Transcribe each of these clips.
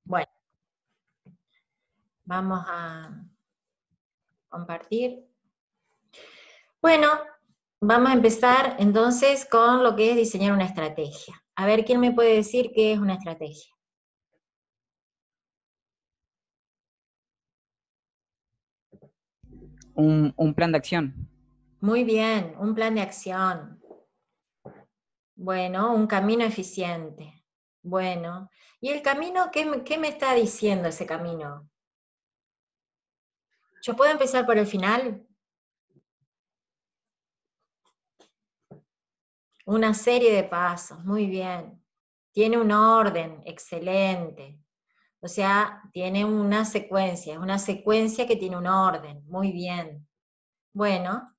Bueno, vamos a compartir. Bueno, vamos a empezar entonces con lo que es diseñar una estrategia. A ver, ¿quién me puede decir qué es una estrategia? Un plan de acción. Muy bien, un plan de acción. Bueno, un camino eficiente. Bueno, ¿y el camino qué me está diciendo ese camino? ¿Yo puedo empezar por el final? Una serie de pasos, muy bien. Tiene un orden, excelente. O sea, tiene una secuencia que tiene un orden, muy bien. Bueno,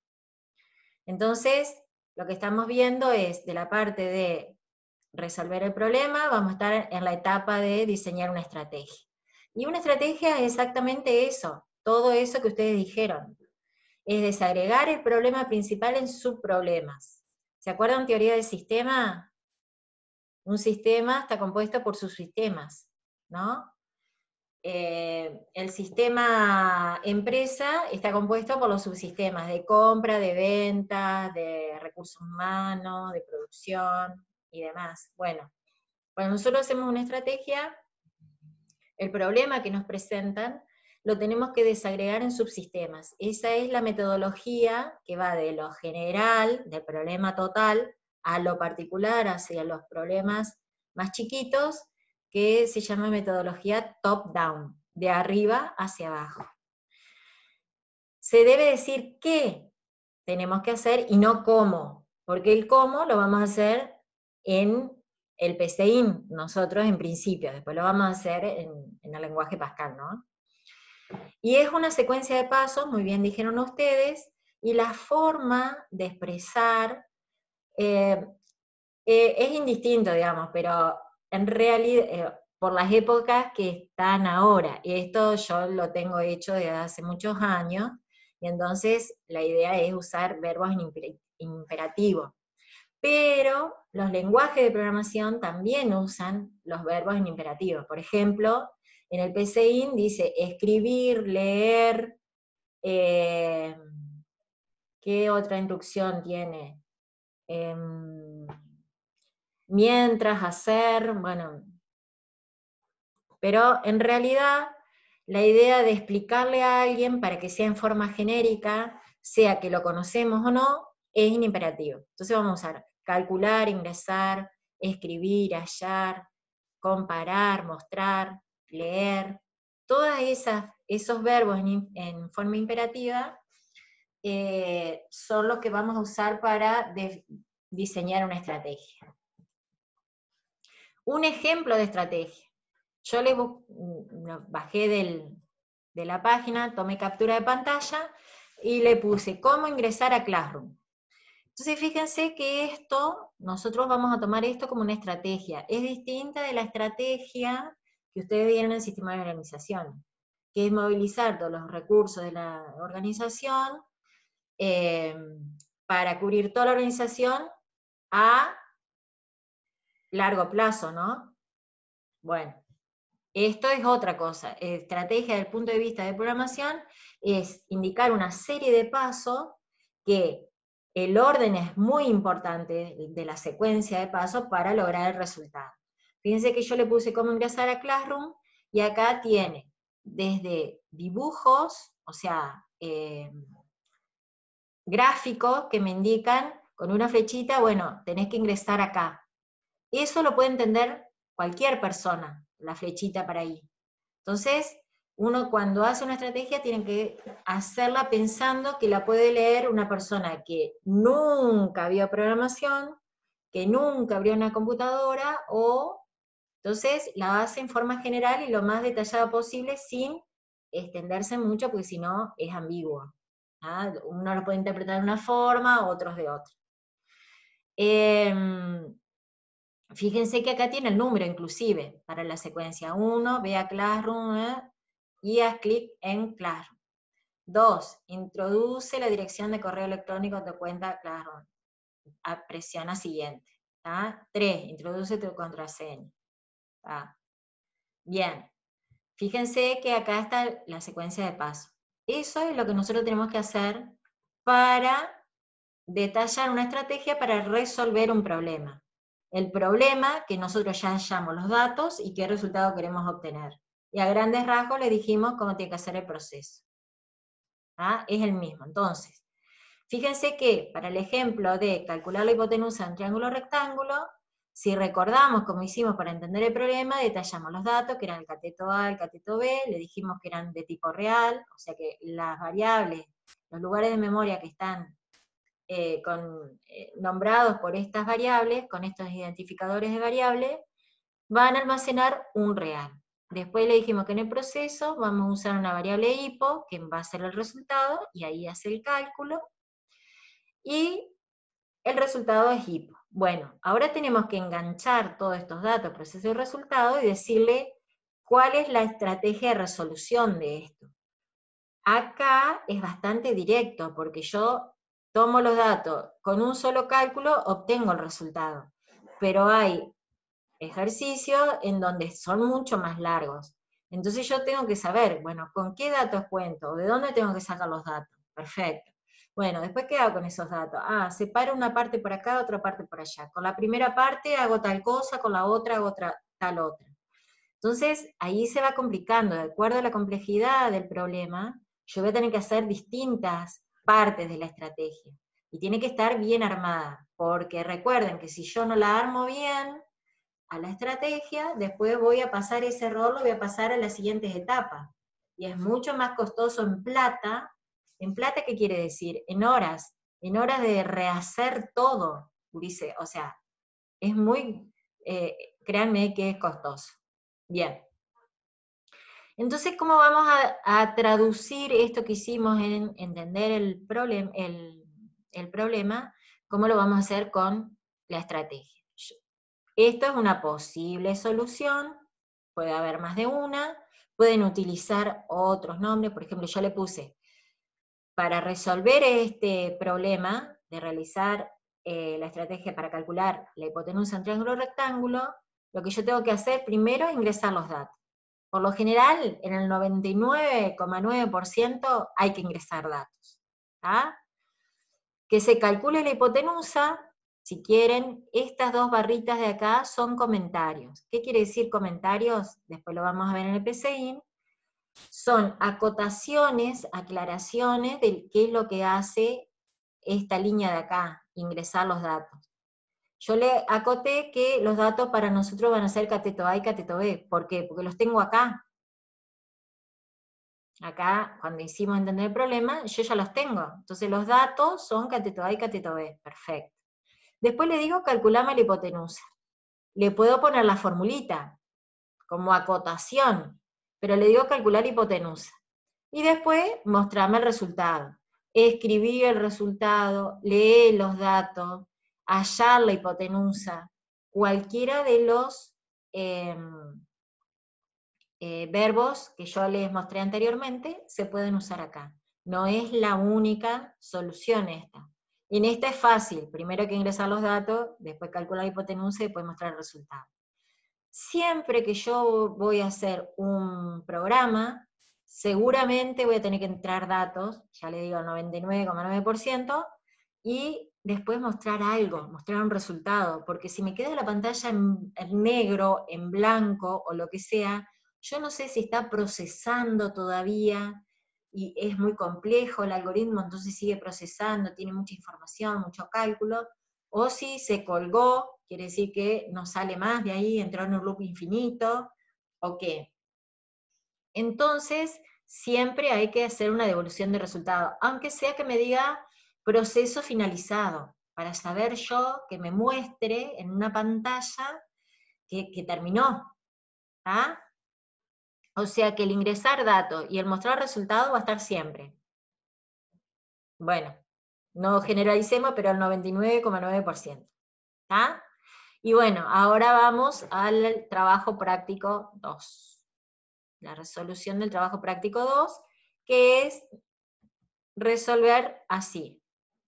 entonces lo que estamos viendo es de la parte de resolver el problema, vamos a estar en la etapa de diseñar una estrategia. Y una estrategia es exactamente eso, todo eso que ustedes dijeron, es desagregar el problema principal en subproblemas. ¿Se acuerdan teoría del sistema? Un sistema está compuesto por subsistemas, ¿no? El sistema empresa está compuesto por los subsistemas de compra, de venta, de recursos humanos, de producción y demás. Bueno, cuando nosotros hacemos una estrategia, el problema que nos presentan lo tenemos que desagregar en subsistemas. Esa es la metodología que va de lo general, del problema total, a lo particular, hacia los problemas más chiquitos, que se llama metodología top-down, de arriba hacia abajo. Se debe decir qué tenemos que hacer y no cómo, porque el cómo lo vamos a hacer en el PCIN, nosotros en principio, después lo vamos a hacer en el lenguaje Pascal, ¿no? Y es una secuencia de pasos, muy bien dijeron ustedes, y la forma de expresar es indistinto, digamos, pero en realidad, por las épocas que están ahora, esto yo lo tengo hecho desde hace muchos años, y entonces la idea es usar verbos en imperativo. Pero los lenguajes de programación también usan los verbos en imperativo. Por ejemplo, en el PCIN dice escribir, leer, eh, ¿qué otra instrucción tiene? Mientras, hacer, bueno. Pero en realidad la idea de explicarle a alguien para que sea en forma genérica, sea que lo conocemos o no, es en imperativo. Entonces vamos a usar calcular, ingresar, escribir, hallar, comparar, mostrar, leer. Todos esos verbos en forma imperativa son los que vamos a usar para diseñar una estrategia. Un ejemplo de estrategia. Yo bajé de la página, tomé captura de pantalla y le puse cómo ingresar a Classroom. Entonces fíjense que esto, nosotros vamos a tomar esto como una estrategia. Es distinta de la estrategia que ustedes vieron en el sistema de organización, que es movilizar todos los recursos de la organización para cubrir toda la organización a largo plazo, ¿no? Bueno, esto es otra cosa. Estrategia desde el punto de vista de programación es indicar una serie de pasos que el orden es muy importante de la secuencia de pasos para lograr el resultado. Fíjense que yo le puse cómo ingresar a Classroom y acá tiene desde dibujos, o sea, gráficos que me indican con una flechita, bueno, tenés que ingresar acá. Eso lo puede entender cualquier persona, la flechita para ahí. Entonces, uno cuando hace una estrategia tiene que hacerla pensando que la puede leer una persona que nunca vio programación, que nunca abrió una computadora, o entonces la hace en forma general y lo más detallada posible sin extenderse mucho, porque si no es ambiguo. ¿Ah? Uno lo puede interpretar de una forma, otros de otra. Fíjense que acá tiene el número inclusive para la secuencia. 1, ve a Classroom y haz clic en Classroom. 2, introduce la dirección de correo electrónico de tu cuenta Classroom. Presiona siguiente. 3, introduce tu contraseña. Bien, Fíjense que acá está la secuencia de paso. Eso es lo que nosotros tenemos que hacer para detallar una estrategia para resolver un problema. El problema, que nosotros ya hallamos los datos y qué resultado queremos obtener. Y a grandes rasgos le dijimos cómo tiene que hacer el proceso. ¿Ah? Es el mismo. Entonces, fíjense que para el ejemplo de calcular la hipotenusa de un triángulo rectángulo, si recordamos cómo hicimos para entender el problema, detallamos los datos, que eran el cateto A, el cateto B, le dijimos que eran de tipo real, o sea que las variables, los lugares de memoria que están nombrados por estas variables, con estos identificadores de variables, van a almacenar un real. Después le dijimos que en el proceso vamos a usar una variable hipo, que va a ser el resultado, y ahí hace el cálculo, y el resultado es hipo. Bueno, ahora tenemos que enganchar todos estos datos, proceso y resultado, y decirle cuál es la estrategia de resolución de esto. Acá es bastante directo, porque yo tomo los datos, con un solo cálculo obtengo el resultado, pero hay ejercicios en donde son mucho más largos. Entonces yo tengo que saber, bueno, ¿con qué datos cuento? ¿De dónde tengo que sacar los datos? Perfecto. Bueno, después, ¿qué hago con esos datos? Separo una parte por acá, otra parte por allá. Con la primera parte hago tal cosa, con la otra hago tal otra. Entonces, ahí se va complicando, de acuerdo a la complejidad del problema, yo voy a tener que hacer distintas partes de la estrategia. Y tiene que estar bien armada, porque recuerden que si yo no la armo bien a la estrategia, después voy a pasar ese error, lo voy a pasar a las siguientes etapas. Y es mucho más costoso en plata. ¿En plata qué quiere decir? En horas de rehacer todo, dice, o sea, es muy, créanme que es costoso. Bien. Entonces, ¿cómo vamos a traducir esto que hicimos en entender el problema? ¿Cómo lo vamos a hacer con la estrategia? Esto es una posible solución, puede haber más de una, pueden utilizar otros nombres, por ejemplo, yo le puse, para resolver este problema de realizar la estrategia para calcular la hipotenusa en triángulo rectángulo, lo que yo tengo que hacer primero es ingresar los datos. Por lo general, en el 99,9% hay que ingresar datos. ¿Ah? Que se calcule la hipotenusa, si quieren, estas dos barritas de acá son comentarios. ¿Qué quiere decir comentarios? Después lo vamos a ver en el PCIN. Son acotaciones, aclaraciones de qué es lo que hace esta línea de acá, ingresar los datos. Yo le acoté que los datos para nosotros van a ser cateto A y cateto B. ¿Por qué? Porque los tengo acá. Acá, cuando hicimos entender el problema, yo ya los tengo. Entonces los datos son cateto A y cateto B. Perfecto. Después le digo, calculame la hipotenusa. Le puedo poner la formulita como acotación, pero le digo calcular hipotenusa. Y después mostrarme el resultado. Escribir el resultado, leer los datos, hallar la hipotenusa. Cualquiera de los verbos que yo les mostré anteriormente se pueden usar acá. No es la única solución esta. En esta es fácil, primero hay que ingresar los datos, después calcular la hipotenusa y después mostrar el resultado. Siempre que yo voy a hacer un programa, seguramente voy a tener que entrar datos, ya le digo el 99,9%, y después mostrar algo, mostrar un resultado, porque si me queda la pantalla en negro, en blanco o lo que sea, yo no sé si está procesando todavía, y es muy complejo el algoritmo, entonces sigue procesando, tiene mucha información, mucho cálculo, o si se colgó, quiere decir que no sale más de ahí, entró en un loop infinito, o qué. Entonces, siempre hay que hacer una devolución de resultado, aunque sea que me diga proceso finalizado, para saber yo que me muestre en una pantalla que terminó. ¿Ah? O sea que el ingresar datos y el mostrar resultado va a estar siempre. Bueno, no generalicemos, pero al 99,9%. ¿Ah? Y bueno, ahora vamos al trabajo práctico 2. La resolución del trabajo práctico 2, que es resolver así.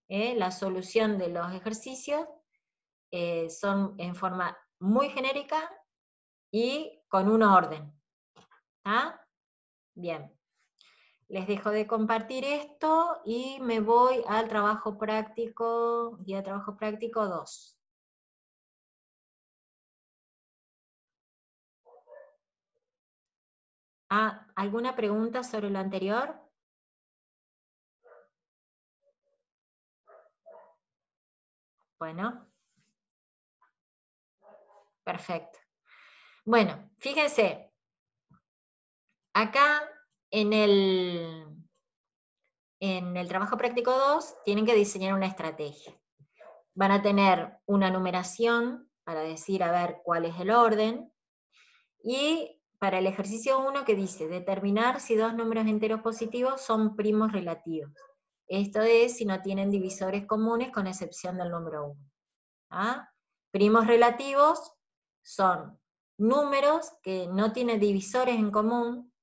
La solución de los ejercicios son en forma muy genérica y con un orden. ¿Ah? Bien. Les dejo de compartir esto y me voy al trabajo práctico, guía de trabajo práctico 2. ¿Alguna pregunta sobre lo anterior? Bueno. Perfecto. Bueno, fíjense, acá en el trabajo práctico 2 tienen que diseñar una estrategia. Van a tener una numeración para decir, a ver, cuál es el orden, y para el ejercicio 1 que dice, determinar si dos números enteros positivos son primos relativos. Esto es si no tienen divisores comunes con excepción del número 1. ¿Ah? Primos relativos son números que no tienen divisores en común,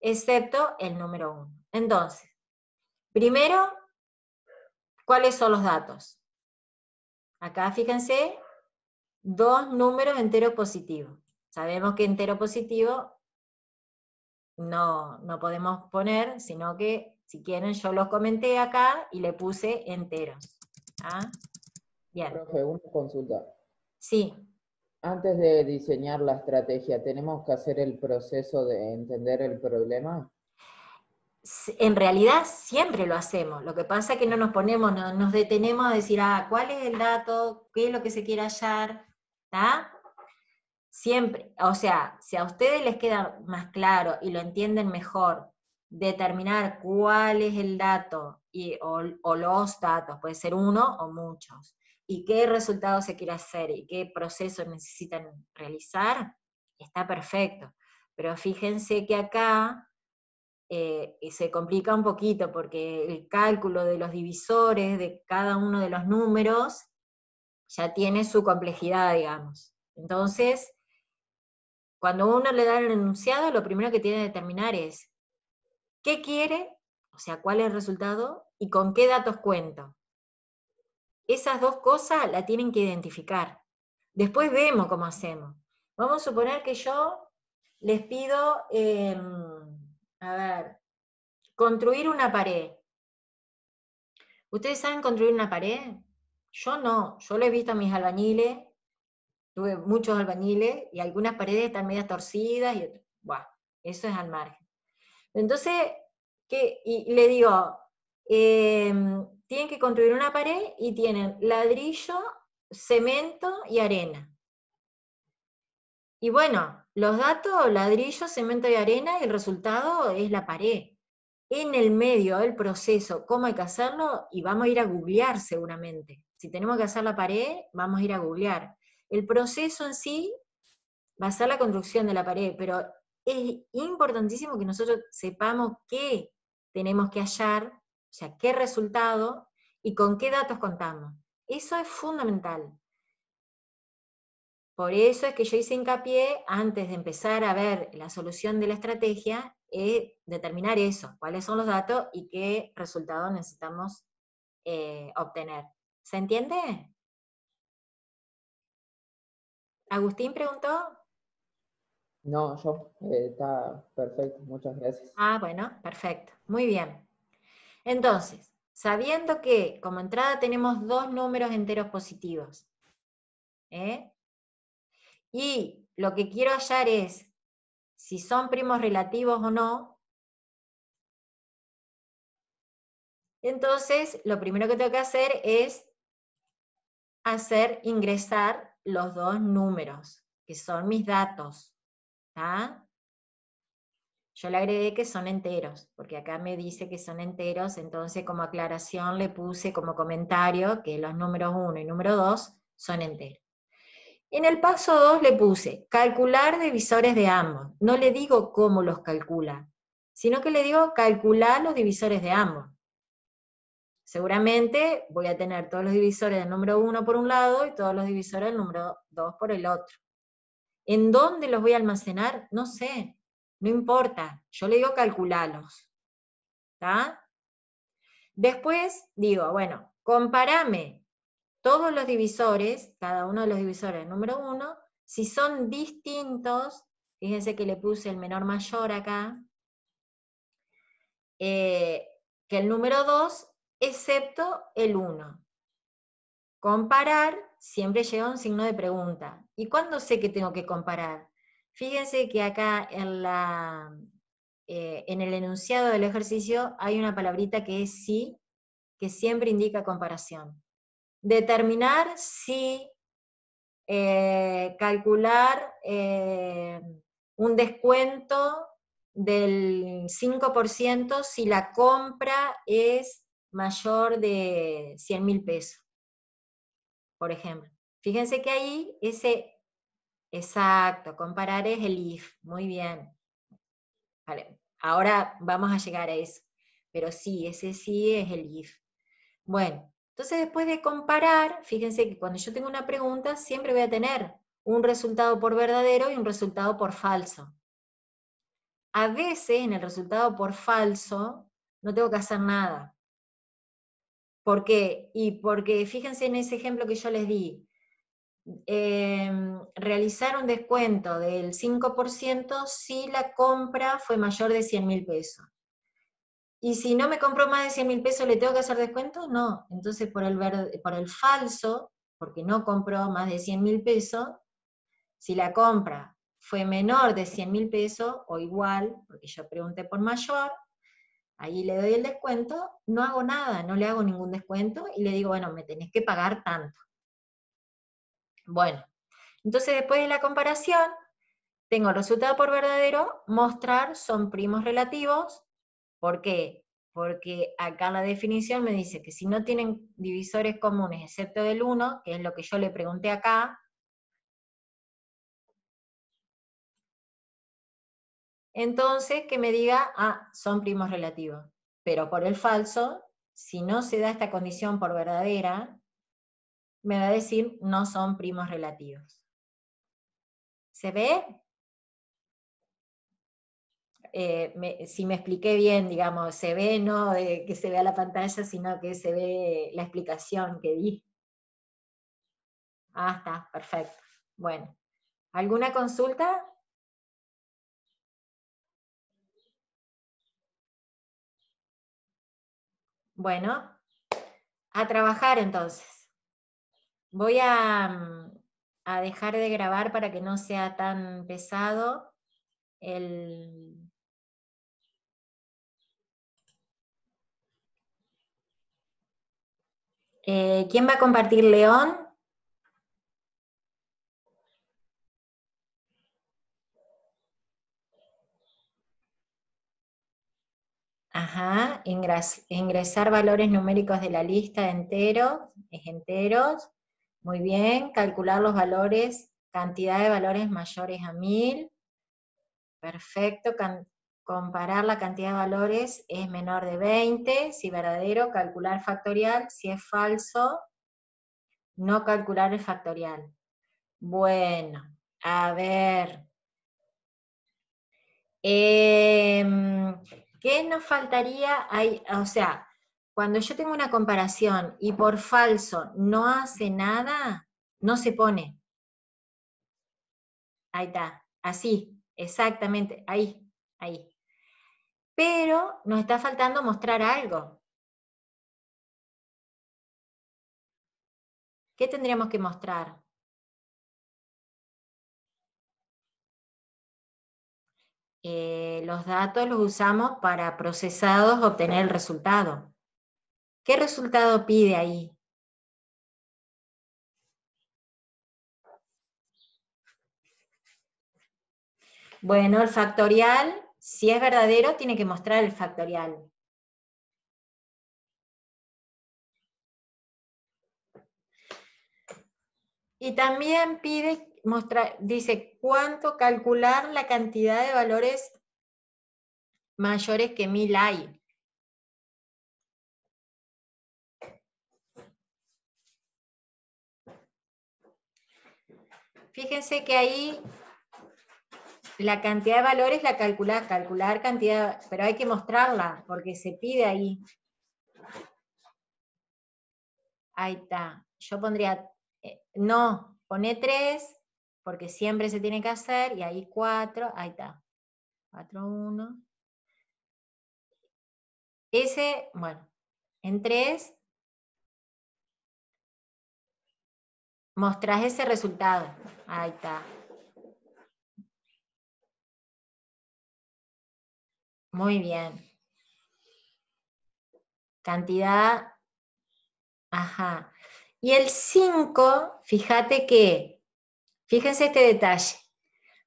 excepto el número 1. Entonces, primero, ¿cuáles son los datos? Acá, fíjense, dos números enteros positivos. Sabemos que entero positivo no podemos poner, sino que, si quieren, yo los comenté acá y le puse enteros. ¿Ah? Bien. Profe, una consulta. Sí. Antes de diseñar la estrategia, ¿tenemos que hacer el proceso de entender el problema? En realidad siempre lo hacemos, lo que pasa es que no nos ponemos, no nos detenemos a decir, ¿cuál es el dato? ¿Qué es lo que se quiere hallar? ¿Está? Siempre, o sea, si a ustedes les queda más claro y lo entienden mejor, determinar cuál es el dato o los datos, puede ser uno o muchos, y qué resultado se quiere hacer y qué procesos necesitan realizar, está perfecto. Pero fíjense que acá se complica un poquito porque el cálculo de los divisores de cada uno de los números ya tiene su complejidad, digamos. Entonces, cuando uno le da el enunciado, lo primero que tiene que determinar es qué quiere, o sea, cuál es el resultado, y con qué datos cuento. Esas dos cosas la tienen que identificar. Después vemos cómo hacemos. Vamos a suponer que yo les pido, a ver, construir una pared. ¿Ustedes saben construir una pared? Yo no, yo lo he visto a mis albañiles, tuve muchos albañiles, y algunas paredes están medias torcidas, y bueno, eso es al margen. Entonces, y le digo, tienen que construir una pared y tienen ladrillo, cemento y arena. Y bueno, los datos, ladrillo, cemento y arena, y el resultado es la pared. En el medio del proceso, ¿cómo hay que hacerlo? Y vamos a ir a googlear seguramente. Si tenemos que hacer la pared, vamos a ir a googlear. El proceso en sí va a ser la construcción de la pared, pero es importantísimo que nosotros sepamos qué tenemos que hallar, o sea, qué resultado y con qué datos contamos. Eso es fundamental. Por eso es que yo hice hincapié, antes de empezar a ver la solución de la estrategia, determinar eso, cuáles son los datos y qué resultado necesitamos obtener. ¿Se entiende? ¿Agustín preguntó? No, está perfecto, muchas gracias. Bueno, perfecto, muy bien. Entonces, sabiendo que como entrada tenemos dos números enteros positivos, y lo que quiero hallar es si son primos relativos o no, entonces lo primero que tengo que hacer es ingresar los dos números, que son mis datos. ¿Tá? Yo le agregué que son enteros, porque acá me dice que son enteros, entonces como aclaración le puse como comentario que los números 1 y número 2 son enteros. En el paso 2 le puse calcular divisores de ambos. No le digo cómo los calcula, sino que le digo calcular los divisores de ambos. Seguramente voy a tener todos los divisores del número 1 por un lado y todos los divisores del número 2 por el otro. ¿En dónde los voy a almacenar? No sé, no importa. Yo le digo calcularlos. ¿Está? Después digo, bueno, compárame todos los divisores, cada uno de los divisores del número 1, si son distintos, fíjense que le puse el menor mayor acá, que el número 2, excepto el 1. Comparar siempre lleva un signo de pregunta. ¿Y cuándo sé que tengo que comparar? Fíjense que acá en el enunciado del ejercicio hay una palabrita que es sí, que siempre indica comparación. Determinar si calcular un descuento del 5% si la compra es mayor de 100.000 pesos, por ejemplo. Fíjense que ahí exacto, comparar es el if, muy bien. Vale, ahora vamos a llegar a eso, pero sí, ese sí es el if. Bueno, entonces después de comparar, fíjense que cuando yo tengo una pregunta, siempre voy a tener un resultado por verdadero y un resultado por falso. A veces en el resultado por falso no tengo que hacer nada. ¿Por qué? Y porque fíjense en ese ejemplo que yo les di, realizar un descuento del 5% si la compra fue mayor de 100.000 pesos. Y si no me compro más de 100.000 pesos, ¿le tengo que hacer descuento? No. Entonces por el falso, porque no compró más de 100.000 pesos, si la compra fue menor de 100.000 pesos, o igual, porque yo pregunté por mayor, ahí le doy el descuento, no hago nada, no le hago ningún descuento, y le digo, bueno, me tenés que pagar tanto. Bueno, entonces después de la comparación, tengo el resultado por verdadero, mostrar son primos relativos. ¿Por qué? Porque acá la definición me dice que si no tienen divisores comunes excepto del 1, que es lo que yo le pregunté acá, entonces que me diga, son primos relativos. Pero por el falso, si no se da esta condición por verdadera, me va a decir no son primos relativos. ¿Se ve? Si me expliqué bien, digamos, se ve no de que se vea la pantalla, sino que se ve la explicación que di. Está, perfecto. Bueno, ¿alguna consulta? Bueno, a trabajar entonces. Voy a dejar de grabar para que no sea tan pesado el... ¿Quién va a compartir, León? Ajá, ingresar valores numéricos de la lista de enteros, es enteros. Muy bien, calcular los valores, cantidad de valores mayores a 1000. Perfecto, comparar la cantidad de valores es menor de 20, si verdadero, calcular factorial, si es falso, no calcular el factorial. Bueno, a ver. ¿Qué nos faltaría? O sea, cuando yo tengo una comparación y por falso no hace nada, no se pone. Ahí está, así, exactamente, ahí. Pero nos está faltando mostrar algo. ¿Qué tendríamos que mostrar? Los datos los usamos para procesados obtener el resultado. ¿Qué resultado pide ahí? Bueno, el factorial, si es verdadero, tiene que mostrar el factorial. Y también dice cuánto calcular la cantidad de valores mayores que 1000 hay. Fíjense que ahí la cantidad de valores la calcular cantidad, pero hay que mostrarla, porque se pide ahí. Ahí está. Yo pondría, no, pone 3, porque siempre se tiene que hacer, y ahí 4, ahí está. 4, 1. ese, bueno, en 3, mostrás ese resultado. Ahí está. Muy bien. Cantidad, ajá. Y el 5, fíjate que, fíjense este detalle.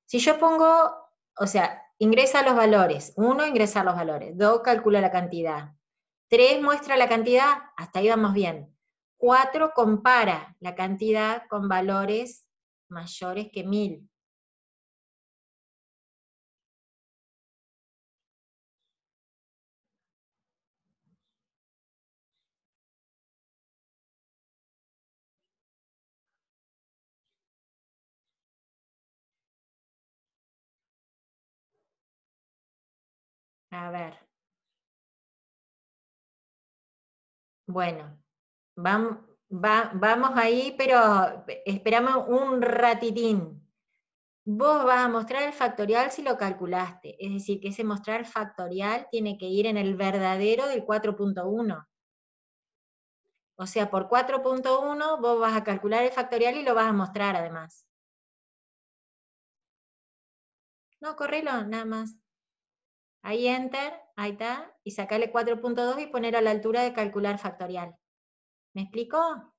Si yo pongo, o sea, ingresa los valores. 1, ingresa los valores. 2, calcula la cantidad. 3, muestra la cantidad. Hasta ahí vamos bien. 4, compara la cantidad con valores mayores que 1000. A ver. Bueno, vamos ahí, pero esperamos un ratitín. Vos vas a mostrar el factorial si lo calculaste, es decir, que ese mostrar factorial tiene que ir en el verdadero del 4.1. O sea, por 4.1 vos vas a calcular el factorial y lo vas a mostrar además. No, correlo, nada más. Ahí enter, ahí está, y sacarle 4.2 y poner a la altura de calcular factorial. ¿Me explicó?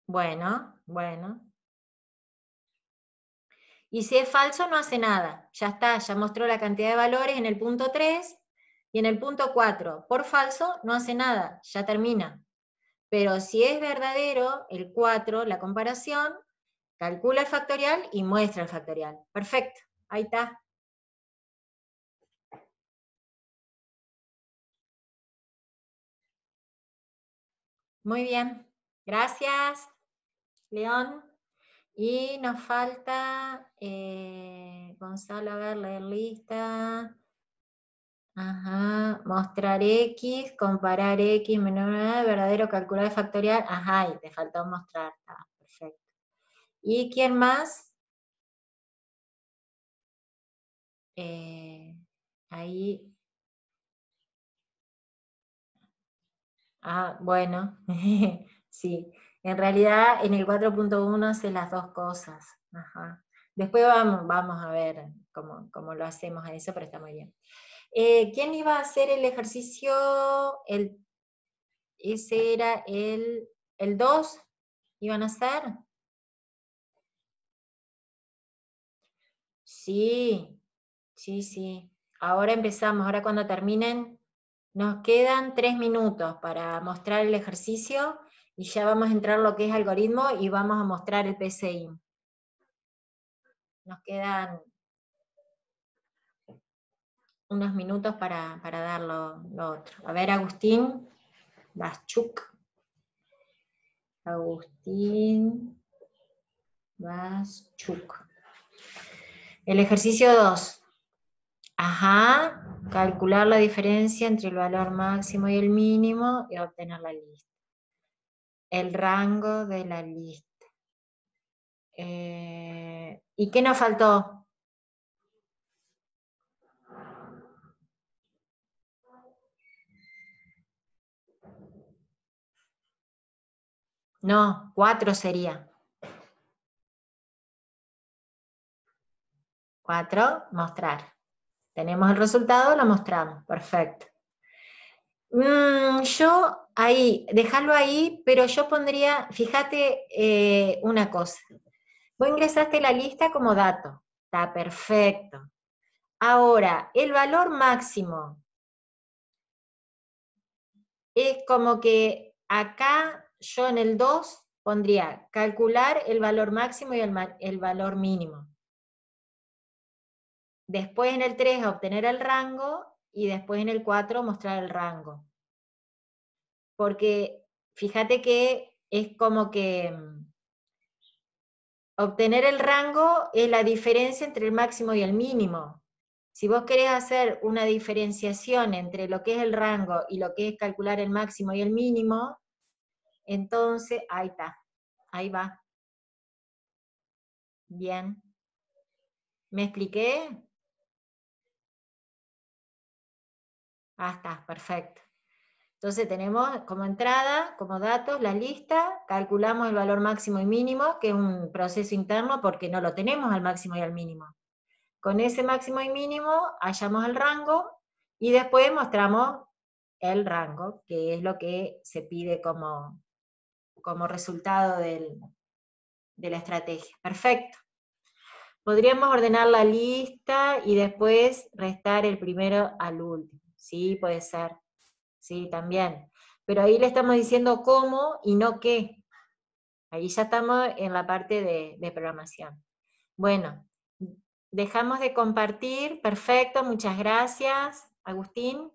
Bueno, bueno. Y si es falso, no hace nada. Ya está, ya mostró la cantidad de valores en el punto 3 y en el punto 4. Por falso, no hace nada, ya termina. Pero si es verdadero, el 4, la comparación, calcula el factorial y muestra el factorial. Perfecto, ahí está. Muy bien, gracias, León. Y nos falta, Gonzalo, a ver, leer lista. Ajá, mostrar X, comparar X, menor, verdadero, calcular factorial. Ajá, y te faltó mostrar. Ah, perfecto. ¿Y quién más? Ahí. Ah, bueno. Sí. En realidad, en el 4.1 hace las dos cosas. Ajá. Después vamos a ver cómo lo hacemos a eso, pero está muy bien. ¿Quién iba a hacer el ejercicio? Ese era el 2. ¿Iban a hacer? Sí, sí, sí. Ahora empezamos, ahora cuando terminen, nos quedan 3 minutos para mostrar el ejercicio y ya vamos a entrar lo que es algoritmo y vamos a mostrar el PCI. Nos quedan unos minutos para dar lo otro. A ver, Agustín Baschuk. Agustín Baschuk. El ejercicio 2. Ajá, calcular la diferencia entre el valor máximo y el mínimo y obtener la lista. El rango de la lista. ¿Y qué nos faltó? No, 4 sería. 4, mostrar. Tenemos el resultado, lo mostramos. Perfecto. Yo ahí, dejarlo ahí, pero yo pondría, fíjate una cosa. Vos ingresaste la lista como dato. Está perfecto. Ahora, el valor máximo es como que acá yo en el 2 pondría calcular el valor máximo y el valor mínimo. Después en el 3 obtener el rango y después en el 4 mostrar el rango. Porque fíjate que es como que obtener el rango es la diferencia entre el máximo y el mínimo. Si vos querés hacer una diferenciación entre lo que es el rango y lo que es calcular el máximo y el mínimo, entonces, ahí está, ahí va. Bien. ¿Me expliqué? Ah, está, perfecto. Entonces tenemos como entrada, como datos, la lista, calculamos el valor máximo y mínimo, que es un proceso interno porque no lo tenemos al máximo y al mínimo. Con ese máximo y mínimo hallamos el rango y después mostramos el rango, que es lo que se pide como resultado de la estrategia. Perfecto. Podríamos ordenar la lista y después restar el primero al último. Sí, puede ser. Sí, también. Pero ahí le estamos diciendo cómo y no qué. Ahí ya estamos en la parte de programación. Bueno, dejamos de compartir. Perfecto, muchas gracias, Agustín.